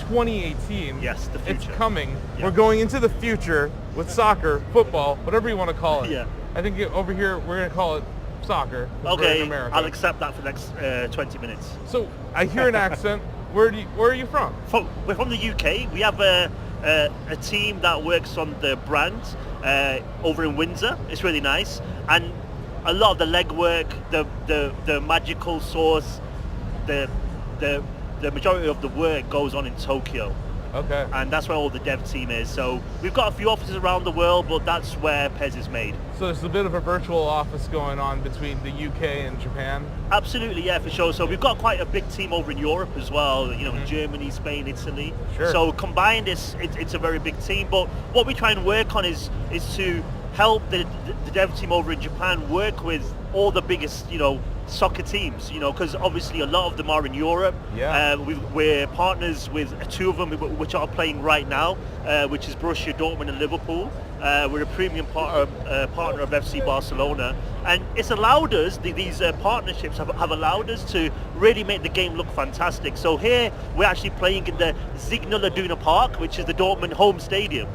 2018. Yes, the future. It's coming. Yeah. We're going into the future with soccer, football, whatever you want to call it. Yeah. I think over here we're going to call it soccer. 'cause we're in Okay, America. I'll accept that for the next 20 minutes. So I hear an accent. Where are you from? We're from the UK. We have a team that works on the brand over in Windsor. It's really nice, and a lot of the legwork, the magical sauce, the majority of the work goes on in Tokyo. Okay. And that's where all the dev team is. So we've got a few offices around the world, but that's where Pez is made. So there's a bit of a virtual office going on between the UK and Japan? Absolutely, yeah, for sure. So we've got quite a big team over in Europe as well, you know, Germany, Spain, Italy. Sure. So combined, it's a very big team. But what we try and work on is to help the dev team over in Japan work with all the biggest, you know, soccer teams, you know, because obviously a lot of them are in Europe. Yeah. We're partners with two of them which are playing right now, which is Borussia Dortmund and Liverpool. We're a premium partner of FC Barcelona, and it's allowed us, these partnerships have allowed us to really make the game look fantastic. So here we're actually playing in the Signal Iduna Park, which is the Dortmund home stadium.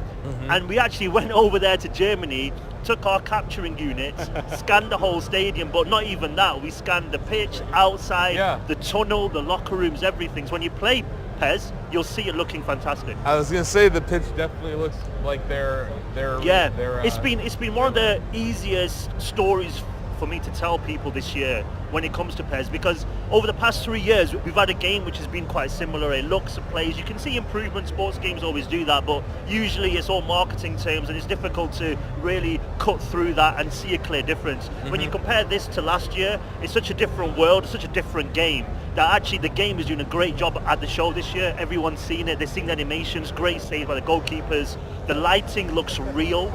And we actually went over there to Germany, took our capturing units, scanned the whole stadium, but not even that. We scanned the pitch, outside, the tunnel, the locker rooms, everything. So when you play Pez, you'll see it looking fantastic. I was gonna say the pitch definitely looks like they're it's been one of the easiest stories for me to tell people this year when it comes to Pez, because over the past 3 years we've had a game which has been quite similar. It looks and plays, you can see improvement, sports games always do that, but usually it's all marketing terms and it's difficult to really cut through that and see a clear difference. When you compare this to last year, it's such a different world, it's such a different game, that actually the game is doing a great job at the show this year. Everyone's seen it, they're seeing the animations, great saves by the goalkeepers, the lighting looks real,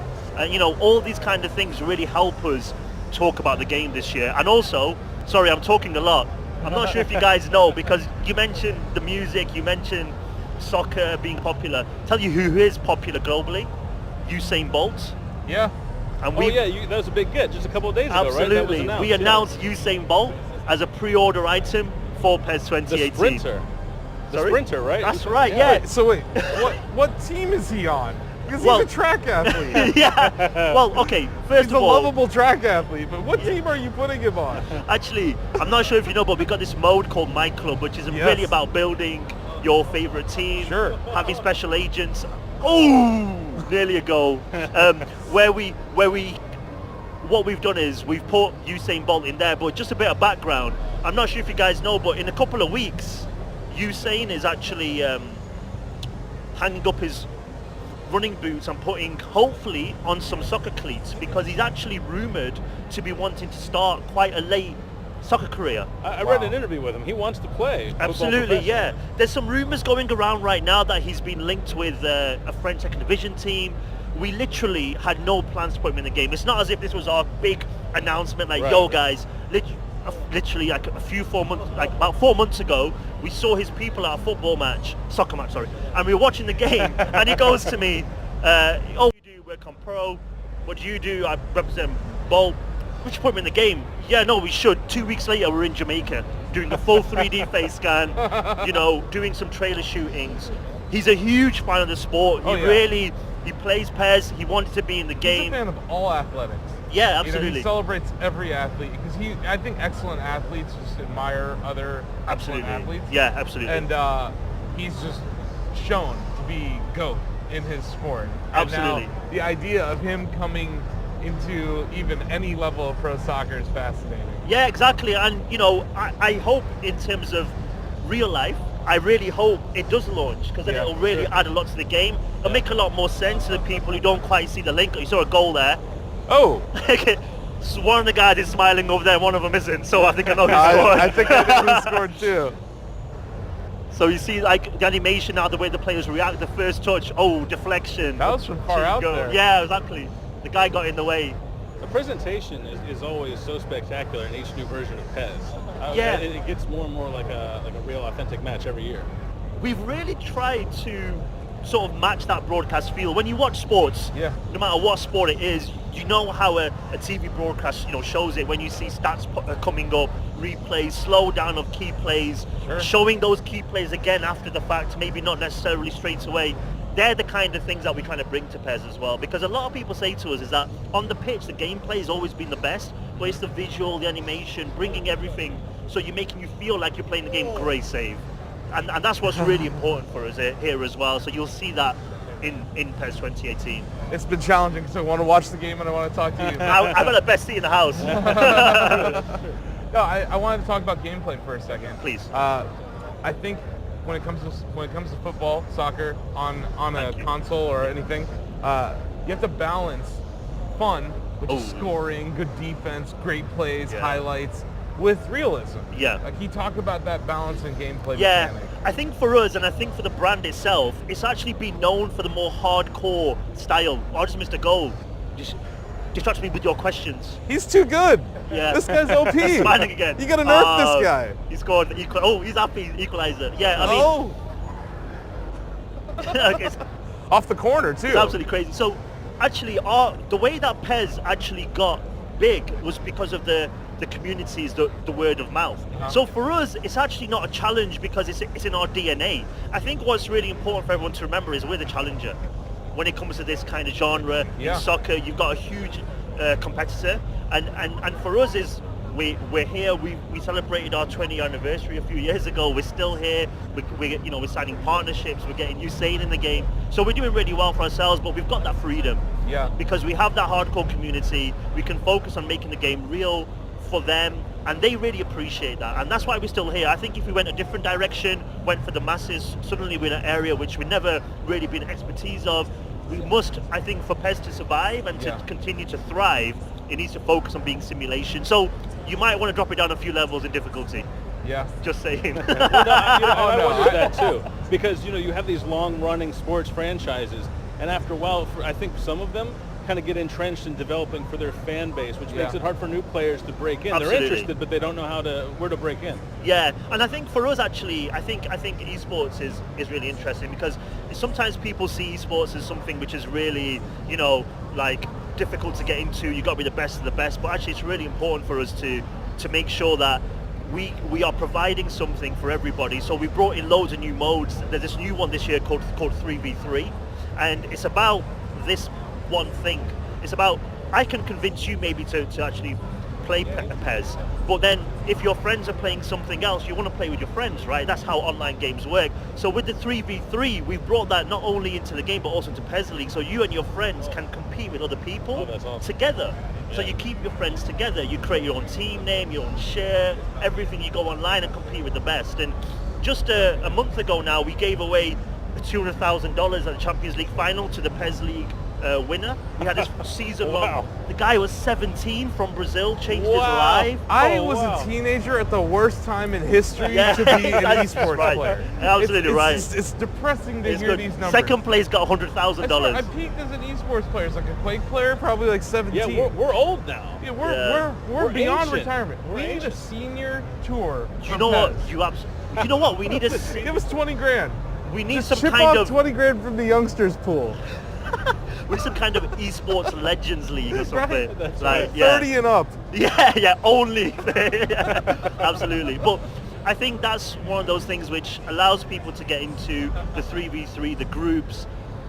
you know, all these kind of things really help us talk about the game this year. And also, sorry, I'm talking a lot. I'm not sure if you guys know, because you mentioned the music, you mentioned soccer being popular. Tell you who is popular globally? Usain Bolt. Yeah. And that was a big get just a couple of days ago, right? Absolutely. We announced Usain Bolt as a pre-order item for PES 2018. The sprinter. Sprinter, right? That's right, yeah. So wait, what team is he on? Because he's a track athlete. Yeah. Well, okay. First He's of a all, lovable track athlete, but what team are you putting him on? Actually, I'm not sure if you know, but we got this mode called My Club, which is really about building your favorite team, having special agents. Oh, nearly a goal. What we've done is we've put Usain Bolt in there, but just a bit of background. I'm not sure if you guys know, but in a couple of weeks, Usain is actually hanging up his running boots and putting hopefully on some soccer cleats, because he's actually rumoured to be wanting to start quite a late soccer career. I read an interview with him. He wants to play. Absolutely, yeah. There's some rumours going around right now that he's been linked with a French second division team. We literally had no plans to put him in the game. It's not as if this was our big announcement, like, yo guys, literally like about 4 months ago, we saw his people at a soccer match, and we were watching the game, and he goes to me, oh, you do work on pro, what do you do? I represent Bolt. We should put him in the game. Yeah, no, we should. 2 weeks later, we're in Jamaica doing the full 3D face scan, you know, doing some trailer shootings. He's a huge fan of the sport. He plays PES. He wanted to be in the game. He's a fan of all athletics. Yeah, absolutely. You know, he celebrates every athlete, because I think excellent athletes just admire other excellent athletes. Yeah, absolutely. And he's just shown to be GOAT in his sport. Absolutely. And now the idea of him coming into even any level of pro soccer is fascinating. Yeah, exactly. And you know, I hope in terms of real life, I really hope it does launch, because then it'll really add a lot to the game. It'll make a lot more sense to the people who don't quite see the link. You saw a goal there. Oh. So one of the guys is smiling over there, one of them isn't. So I think I know who scored. I think I know who scored too. So you see, like, the animation now, the way the players react, the first touch, deflection. That was from far out there. Yeah, exactly. The guy got in the way. The presentation is always so spectacular in each new version of PES. It gets more and more like a real authentic match every year. We've really tried to sort of match that broadcast feel. When you watch sports, no matter what sport it is, you know how a TV broadcast, shows it when you see stats coming up, replays, slowdown of key plays, showing those key plays again after the fact, maybe not necessarily straight away. They're the kind of things that we kind of bring to PES as well, because a lot of people say to us is that on the pitch the gameplay has always been the best, but it's the visual, the animation, bringing everything, so you're making you feel like you're playing the game. Great save, and that's what's really important for us here as well. So you'll see that in PES 2018. It's been challenging because I want to watch the game and I want to talk to you. I've got the best seat in the house. No, I wanted to talk about gameplay for a second. Please. I think when it comes to football, soccer, on a console or anything, you have to balance fun, which is scoring, good defense, great plays, highlights, with realism. Yeah. Like, he talked about that balance in gameplay mechanic. I think for us, and I think for the brand itself, it's actually been known for the more hardcore style. Oh, just missed a goal. Just distract me with your questions. He's too good. Yeah. This guy's OP. Smiling again. You gotta nerf this guy. He scored. He's happy. Equalizer. Yeah, I mean. Okay, Off the corner too. It's absolutely crazy. So, actually, the way that PES actually got big was because of the communities, the word of mouth. So for us, it's actually not a challenge because it's in our DNA. I think what's really important for everyone to remember is we're the challenger. When it comes to this kind of genre, in soccer, you've got a huge competitor, and for us is we're here. We celebrated our 20th anniversary a few years ago. We're still here. We're signing partnerships. We're getting new saying in the game. So we're doing really well for ourselves, but we've got that freedom. Yeah. Because we have that hardcore community. We can focus on making the game real for them, and they really appreciate that, and that's why we're still here. I think if we went a different direction, went for the masses, suddenly we're in an area which we've never really been expertise of. We must, I think, for PES to survive and to continue to thrive, it needs to focus on being simulation. So you might want to drop it down a few levels in difficulty. Yeah. Just saying. I wonder that too, because you have these long-running sports franchises, and after a while, I think some of them kind of get entrenched in developing for their fan base, which makes it hard for new players to break in. Absolutely. They're interested, but they don't know where to break in. Yeah, and I think for us actually, I think esports is really interesting, because sometimes people see esports as something which is really, like difficult to get into. You got to be the best of the best, but actually it's really important for us to make sure that we are providing something for everybody. So we brought in loads of new modes. There's this new one this year called 3v3, and it's about this one thing. It's about, I can convince you maybe to actually play PES, but then if your friends are playing something else, you want to play with your friends, right? That's how online games work. So with the 3v3, we've brought that not only into the game but also into PES League, so you and your friends can compete with other people together. So you keep your friends together, you create your own team name, your own share, everything. You go online and compete with the best. And just a month ago now, we gave away $200,000 at the Champions League final to the PES League winner. We had this season long. The guy was 17 from Brazil, changed his life. I was a teenager at the worst time in history to be an esports player. Absolutely right. It's depressing to hear these numbers. Second place got $100,000. I peaked as an esports player, as like a Quake player, probably like 17. Yeah, we're old now. Yeah, we're beyond ancient. retirement. We need a senior tour. You know what? You know what? We need a. Give us 20 grand. We need Just some chip kind off of 20 grand from the youngsters pool. with some kind of esports legends league or something. Right? That's like, right. 30 and up. Yeah, only. Absolutely. But I think that's one of those things which allows people to get into the 3v3, the groups,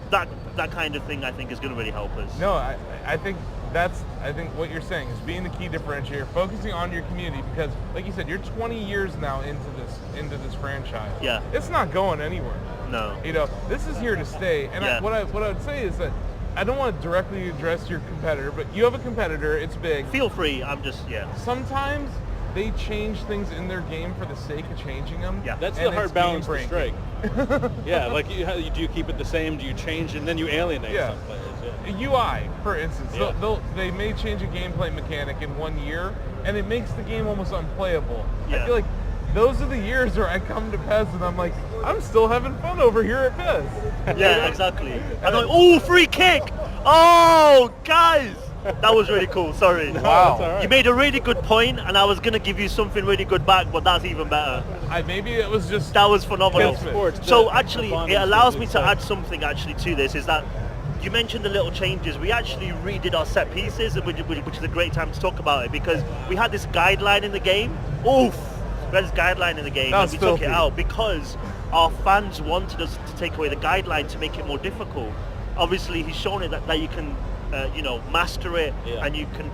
that kind of thing. I think is going to really help us. No, I think what you're saying is being the key differentiator, focusing on your community, because like you said, you're 20 years now into this franchise. Yeah. It's not going anywhere. No. This is here to stay. And what I would say is that I don't want to directly address your competitor, but you have a competitor, it's big. Feel free, Sometimes they change things in their game for the sake of changing them. Yeah. That's the hard balance to strike. Yeah, like do you keep it the same? Do you change and then you alienate some players? Yeah. UI, for instance, they may change a gameplay mechanic in 1 year, and it makes the game almost unplayable. Yeah. I feel like those are the years where I come to PES and I'm like, I'm still having fun over here at PES. Yeah, exactly. I'm like, oh, free kick! Oh, guys! That was really cool, sorry. Wow. Right. You made a really good point, and I was going to give you something really good back, but that's even better. Maybe it was just... That was phenomenal. Sports, so actually, it allows me to add something actually to this, is that you mentioned the little changes. We actually redid our set pieces, which is a great time to talk about it, because we had this guideline in the game. Oof! We had this guideline in the game, and we took it out because our fans wanted us to take away the guideline to make it more difficult. Obviously, he's shown it that you can, master it, and you can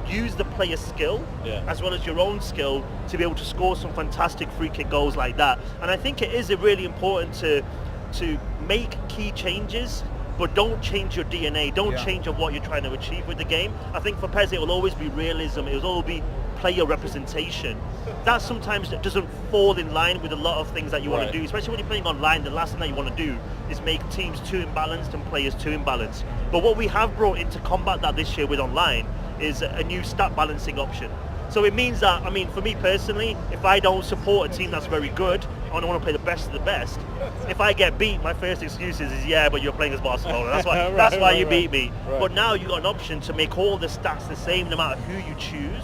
use the player's skill as well as your own skill to be able to score some fantastic free kick goals like that. And I think it is really important to make key changes, but don't change your DNA, don't change of what you're trying to achieve with the game. I think for PES it will always be realism, it will always be player representation. That sometimes doesn't fall in line with a lot of things that you want to do, especially when you're playing online. The last thing that you want to do is make teams too imbalanced and players too imbalanced. But what we have brought in to combat that this year with online is a new stat balancing option. So it means that, I mean, for me personally, if I don't support a team that's very good, I want to play the best of the best. If I get beat, my first excuse is but you're playing as Barcelona. That's why that's why you beat me. But now you got an option to make all the stats the same no matter who you choose.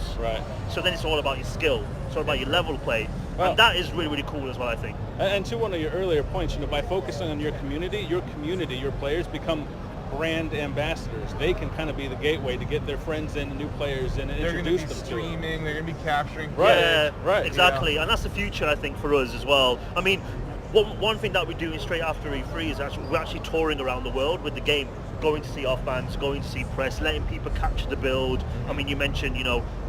So then it's all about your skill. It's all about your level play. And that is really, really cool as well, I think. And to one of your earlier points, by focusing on your community, your players become brand ambassadors. They can kind of be the gateway to get their friends in, new players in, and introduce them to streaming, they're going to be capturing exactly. And that's the future, I think, for us as well. I mean, one thing that we're doing straight after E3 is we're actually touring around the world with the game, going to see our fans, going to see press, letting people capture the build. I mean, you mentioned,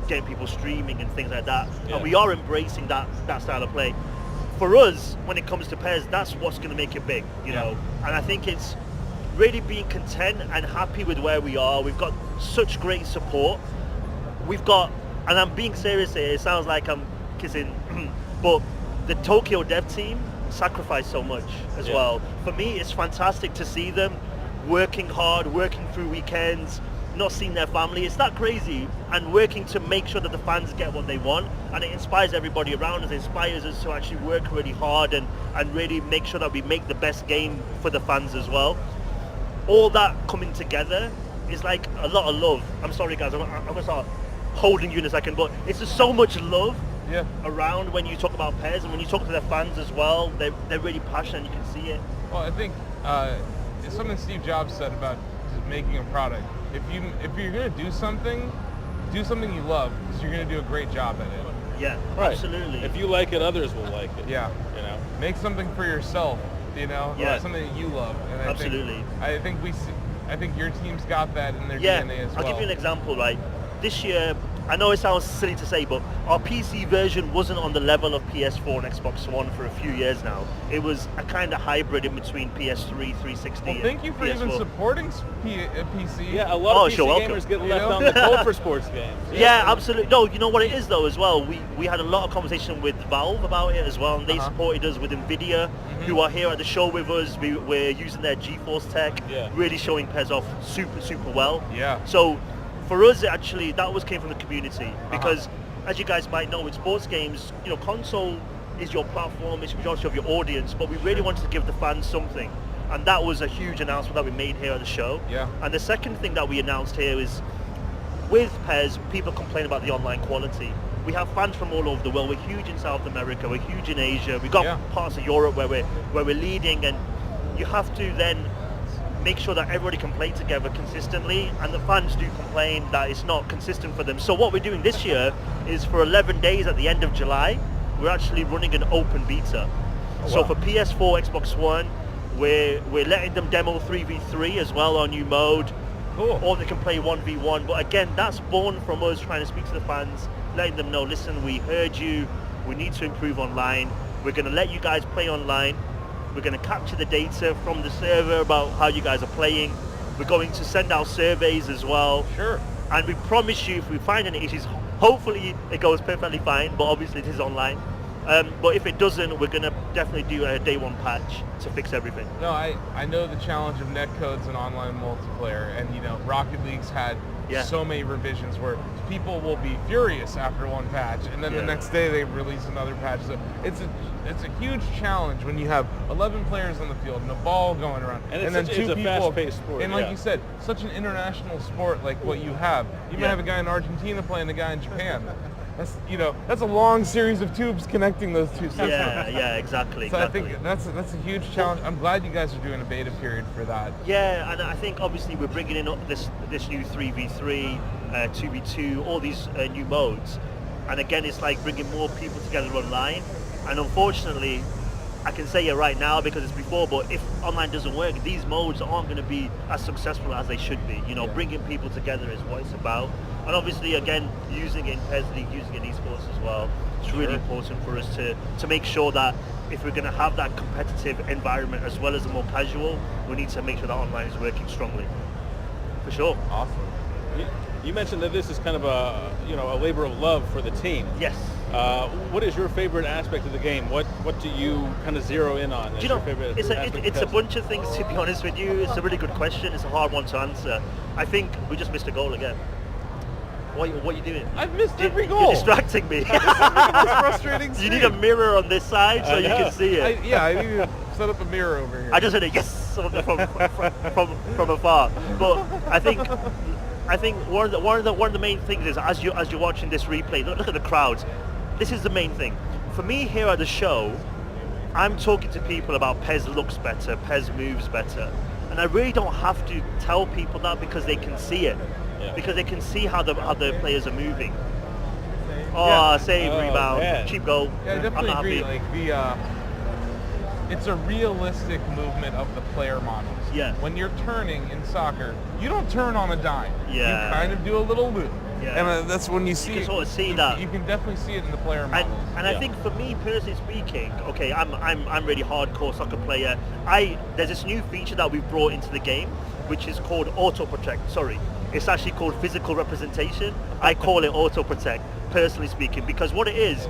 getting people streaming and things like that. And we are embracing that style of play. For us, when it comes to PES, that's what's going to make it big, you know. And I think it's really being content and happy with where we are. We've got such great support. We've got, and I'm being serious here, it sounds like I'm kissing, but the Tokyo dev team sacrificed so much as well. For me, it's fantastic to see them working hard, working through weekends, not seeing their family. It's that crazy, and working to make sure that the fans get what they want, and it inspires everybody around us. It inspires us to actually work really hard and really make sure that we make the best game for the fans as well. All that coming together is like a lot of love. I'm sorry guys, I'm gonna start holding you in a second, but it's just so much love around when you talk about PES, and when you talk to their fans as well, they're really passionate, you can see it. Well, I think it's something Steve Jobs said about making a product. If you're gonna do something you love, because you're gonna do a great job at it. Yeah, absolutely. If you like it, others will like it. Yeah. Make something for yourself. Something that you love. And I think your team's got that in their DNA as well. I'll give you an example, right? This year, I know it sounds silly to say, but our PC version wasn't on the level of PS4 and Xbox One for a few years now. It was a kind of hybrid in between PS3, 360, well, thank you for PS4. even supporting PC. Yeah, a lot of PC gamers get left on the cold for sports games. Yeah, absolutely. No, you know what it is though as well? We had a lot of conversation with Valve about it as well, and they supported us with Nvidia, who are here at the show with us. We're using their GeForce tech, really showing PES off super well. Yeah. So for us, actually, that came from the community, because as you guys might know, with sports games, console is your platform, it's the majority of your audience, but we really wanted to give the fans something, and that was a huge announcement that we made here at the show. Yeah. And the second thing that we announced here is, with PES, people complain about the online quality. We have fans from all over the world. We're huge in South America, we're huge in Asia, we've got parts of Europe where we're leading, and you have to then make sure that everybody can play together consistently, and the fans do complain that it's not consistent for them. So what we're doing this year is, for 11 days at the end of July, we're actually running an open beta. So for PS4, Xbox One, we're letting them demo 3v3 as well, our new mode. Or they can play 1v1. But again, that's born from us trying to speak to the fans, letting them know, listen, we heard you, we need to improve online. We're going to let you guys play online. We're going to capture the data from the server about how you guys are playing. We're going to send out surveys as well. Sure. And we promise you, if we find any issues, hopefully it goes perfectly fine, but obviously it is online. But if it doesn't, we're going to definitely do a day one patch to fix everything. No, I know the challenge of netcodes and online multiplayer, and Rocket League's had so many revisions where people will be furious after one patch, and then the next day they release another patch. So it's a huge challenge when you have 11 players on the field and a ball going around, and then two people. It's a fast-paced sport, and like you said, such an international sport like what you have. You might have a guy in Argentina playing a guy in Japan. That's, you know, that's a long series of tubes connecting those two systems. Yeah, exactly. So exactly. I think that's a huge challenge. I'm glad you guys are doing a beta period for that. Yeah, and I think obviously we're bringing in this new 3v3, 2v2, all these new modes, and again it's like bringing more people together online. And unfortunately, I can say it right now because it's before, but if online doesn't work, these modes aren't going to be as successful as they should be. You know, bringing people together is what it's about. And obviously, again, using it in PES League, using it in esports as well, it's really important for us to make sure that if we're going to have that competitive environment as well as the more casual, we need to make sure that online is working strongly. For sure. Awesome. You mentioned that this is kind of a labor of love for the team. Yes. What is your favorite aspect of the game? What do you kind of zero in on? Do you know, it's a bunch of things, to be honest with you. It's a really good question. It's a hard one to answer. I think we just missed a goal again. What are you doing? I've missed every goal. You're distracting me. It's frustrating. You need a mirror on this side so you can see it. I need to set up a mirror over here. I just heard a yes from afar. But I think one of the main things is as you're watching this replay, look at the crowds. This is the main thing. For me here at the show, I'm talking to people about PES looks better, PES moves better, and I really don't have to tell people that because they can see it. Because they can see how the players are moving. Save, rebound, cheap goal. Yeah, I definitely agree. Like it's a realistic movement of the player models. Yeah. When you're turning in soccer, you don't turn on a dime. Yeah. You kind of do a little loop. Yeah. And that's when you see. You can sort of see that. You can definitely see it in the player models. And I think for me personally speaking, okay, I'm really hardcore soccer player. There's this new feature that we've brought into the game, which is called auto protect. Sorry. It's actually called physical representation. I call it auto protect, personally speaking, because what it is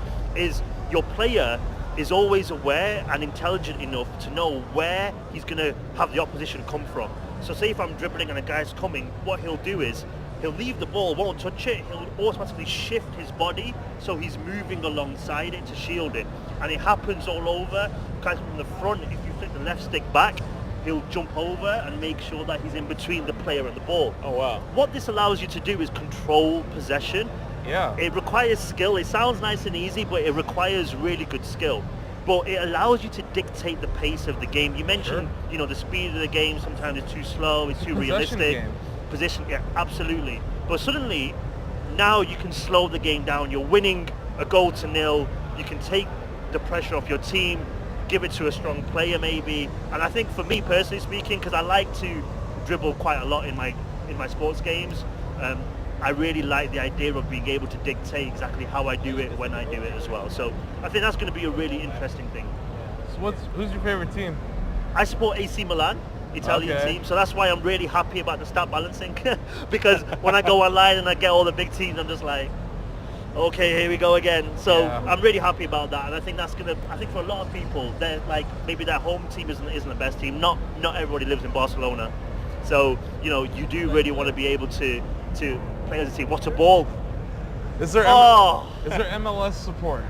your player is always aware and intelligent enough to know where he's going to have the opposition come from. So say if I'm dribbling and a guy's coming, what he'll do is he'll leave the ball, won't touch it, he'll automatically shift his body so he's moving alongside it to shield it. And it happens all over, kind of from the front. If you flick the left stick back, he'll jump over and make sure that he's in between the player and the ball. Oh wow. What this allows you to do is control possession. Yeah. It requires skill. It sounds nice and easy, but it requires really good skill. But it allows you to dictate the pace of the game. You mentioned, the speed of the game sometimes is too slow, it's too realistic. Game. Possession, yeah, absolutely. But suddenly, now you can slow the game down. You're winning a goal to nil. You can take the pressure off your team, give it to a strong player maybe. And I think for me personally speaking, because I like to dribble quite a lot in my sports games, I really like the idea of being able to dictate exactly how I do it when I do it as well. So I think that's going to be a really interesting thing. So who's your favorite team? I support AC Milan, Italian team, so that's why I'm really happy about the stat balancing because when I go online and I get all the big teams, I'm just like, okay, here we go again. So I'm really happy about that, and I think that's gonna. I think for a lot of people, they're like maybe their home team isn't the best team. Not everybody lives in Barcelona, so you do really want to be able to play as a team. What's a ball? Is there MLS support?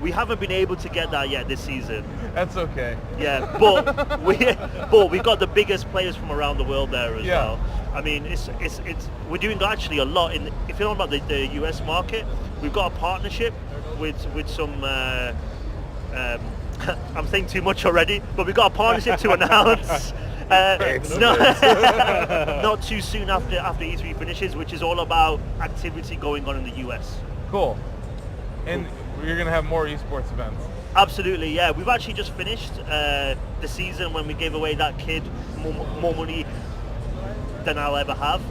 We haven't been able to get that yet this season. That's okay. Yeah, but we've got the biggest players from around the world there as well. I mean, it's we're doing actually a lot in. If you're talking about the US market, we've got a partnership with some. I'm saying too much already, but we've got a partnership to announce. Not too soon after E3 finishes, which is all about activity going on in the US. Cool. And you're going to have more esports events. Absolutely, yeah. We've actually just finished the season when we gave away that kid more money than I'll ever have.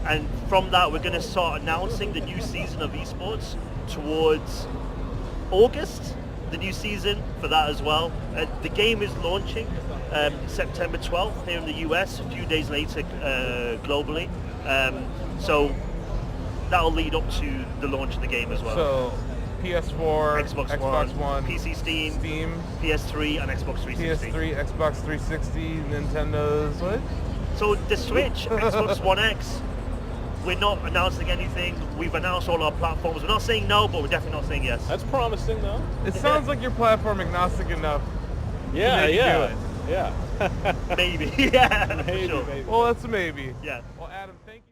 And from that, we're going to start announcing the new season of esports towards August, the new season for that as well. The game is launching September 12th here in the US, a few days later globally. So that'll lead up to the launch of the game as well. So PS4, Xbox One, PC, Steam, PS3 and Xbox 360. PS3, Xbox 360, Nintendo's what? So the Switch, Xbox One X, we're not announcing anything. We've announced all our platforms. We're not saying no, but we're definitely not saying yes. That's promising though. It sounds like you're platform agnostic enough. Yeah. Maybe, yeah. Maybe, for sure. maybe. Well, that's a maybe. Yeah. Well, Adam, thank you.